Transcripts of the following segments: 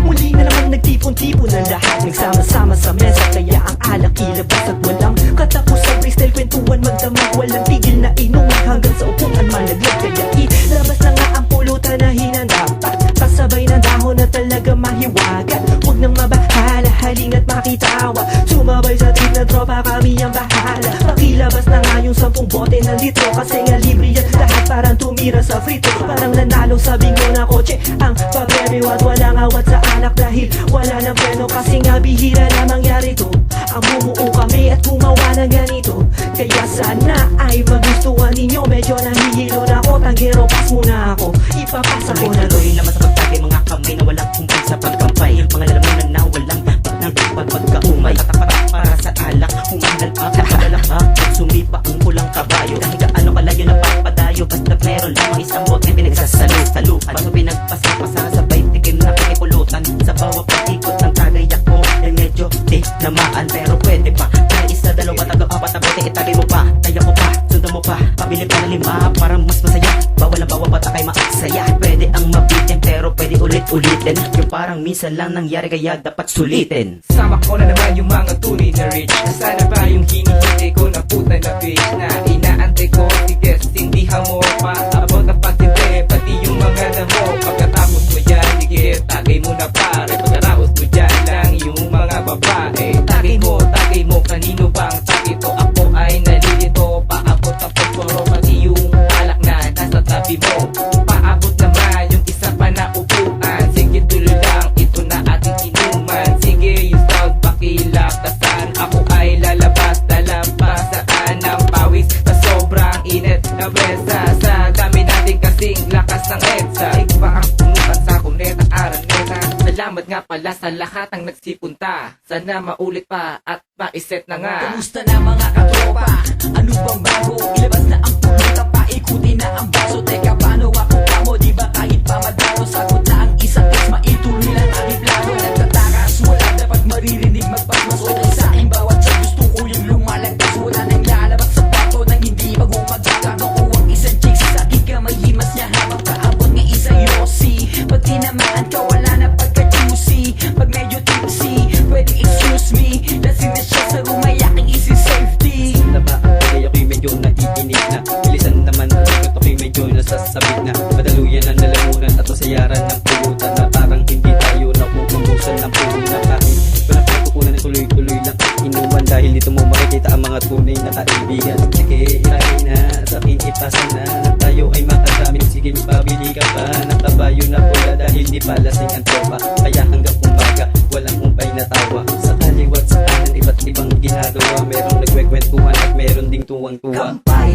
Muli na naman nagtipon-tipon ang lahat, nagsama-sama sa mesa, kaya ang alak ilabas at walang katapusan. Freestyle, kwentuhan, magdamag, walang tigil na inuman hanggang sa upuan malaglag. Kaya ilabas na nga ang pulutan na hinanda pa, kasabay ng dahon na talaga mahiwaga. Huwag nang mabahala, halina't makitawa, sumabay sa trip ng tropa, kami ang bahala. Pakilabas na nga yung 10 bote ng litro, kasi nga libre yan lahat, parang tumira sa frito. Parang nanalo sa bingo na kotse ang papremyo, at walang awat sa alak dahil wala ng preno, kasi nga bihira na mangyari to. Ang bumuo kami at gumawa ng ganito, kaya sana ay magustuhan ninyo. Medyo nahihilo na ako, tanggero, pas muna ako, ipapasa ko na to. Tuloy naman sa pagtagay, mga kamay na walang kumpay sa pagkampay, mga lalamunan na walang ng pagkaumay. Tatak para sa alak, humangal pa, kapadalak pa, sumipa ang pulang kabayo. Kahit gaano kalayo na papadayo, basta meron lamang isang bote pinagsasalo-saluhan. Baso pinagpasa-pasa, sabay tikim na kikipulutan. Sa bawat patikot ng tagay ako, ay medyo di namaan, pero pwede pa. Kaya isa, dalawa, tatlo, apat na bote, itagay mo pa, kaya ko pa, sundan mo pa, pabili pa na 5 para mas masaya. Bawal ang bawat bata kay maaksaya. Pwede ang mabitin, pero pwede ulit-ulitin. Yung parang minsan lang nangyari, kaya dapat sulitin. Sama ko na naman yung mga tunay na rich. Nasana ba yung hinihintay ko na puta na bitch, na inaantay ko, tigas, tindihan mo pa abot na pagtinte, pati yung mga damo. Pagkatapos mo dyan, digit, tagay mo na pare. Pagkatapos mo dyan lang yung mga babae. Tagay mo, kanino bang tagay to? Ako ay nalilito, paabot ang pagporo, pati yung alak na nasa tabi mo. Paabot naman yung isa pa na upuan. Sige, tuloy lang, ito na ating inuman. Sige, yung sound pakilakasan, ako ay lalabas, dalampasaan ng pawis sa sobrang init na mesa. Sa dami natin kasing lakas ng EDSA, iba ang punukan sa kuneta, araneta. Salamat nga pala sa lahat ng nagsipunta, sana maulit pa at maiset na nga. Kamusta na mga katropa? Ano bang bago? Ilabas na ang pulutan, paikutin na ang baso. Teka, paano ako kamo? Di ba kahit pa madaro, sagot na ang isang text, maituloy lang aking plano. Nagtatakas, wala dapat maririnig, magpasmas. Okay sa aking bawat shot, gusto ko yung lumalagpas. Wala nang lalabas sa bato nang hindi magumagkano. Kuwang isang chicks sa aking kamay, himas niya habang kaabot ng isang yosi. Pag tinamaan ka, wala na pagka-juicy. Pag medyo tipsy, pwede excuse me. Lasing na siya sa room, ay aking isi-safety. Na ba ang tagay ako'y medyo naiinig na, bilisan naman ang sagot ako'y medyo nasasabik na. Madaluyan ang lalamunan at masayaran ng pulutan, na parang hindi tayo nakukumbusan ng puhunan. Kahit walang pagkukunan ng tuloy-tuloy lang inuman, dahil dito mo makikita ang mga tunay na kaibigan. Nakikiray na sa aking ipasa na tayo ay makadamit. Sige, pabili ka pa ng kabayo na pula, dahil di pa lasing ang tropa. Kaya hanggang umaga walang umpay na tawa. Sa kaliwat sa kanan, iba't ibang ginagawa. Merong nagkwekwentuhan at meron ding tuwang-tuwa. Kampay,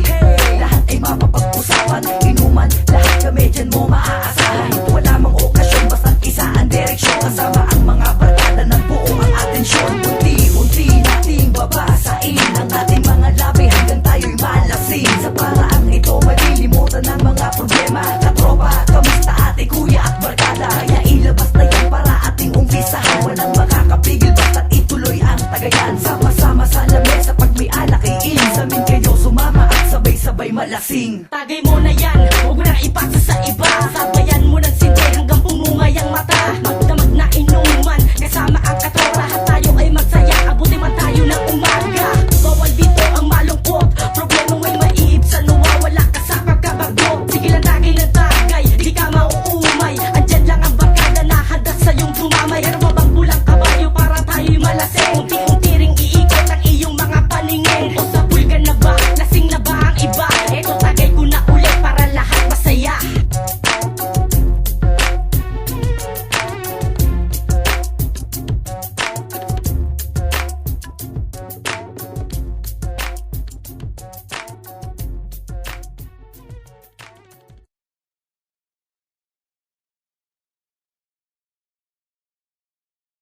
lahat ay mapapag-usapan. Inuman, lahat kami dyan mo maaasahan. Wala mang okasyon, basta't isa ang direksyon. Kasama ang mga barkada ng buo ang atensyon. Unti-unti nating babasain ang ating mga labi hanggang tayo'y malasing. Sa paraang ito, malilimutan ang mga problema. Katropa, kamusta ate, kuya at barkada? Kaya ilabas na yan para ating umpisahan. Walang makakapigil, basta't ituloy ang tagayan. Sama-sama sa lamesa, pag may alak ay ilisamin kayo. Sumama at sabay-sabay malasing. Tagay mo na yan, huwag mo na ipasa sa iba. Sabayan mo ng sindi hanggang pumungay ang mata. Magdamag na inuman, kasama ang katropa,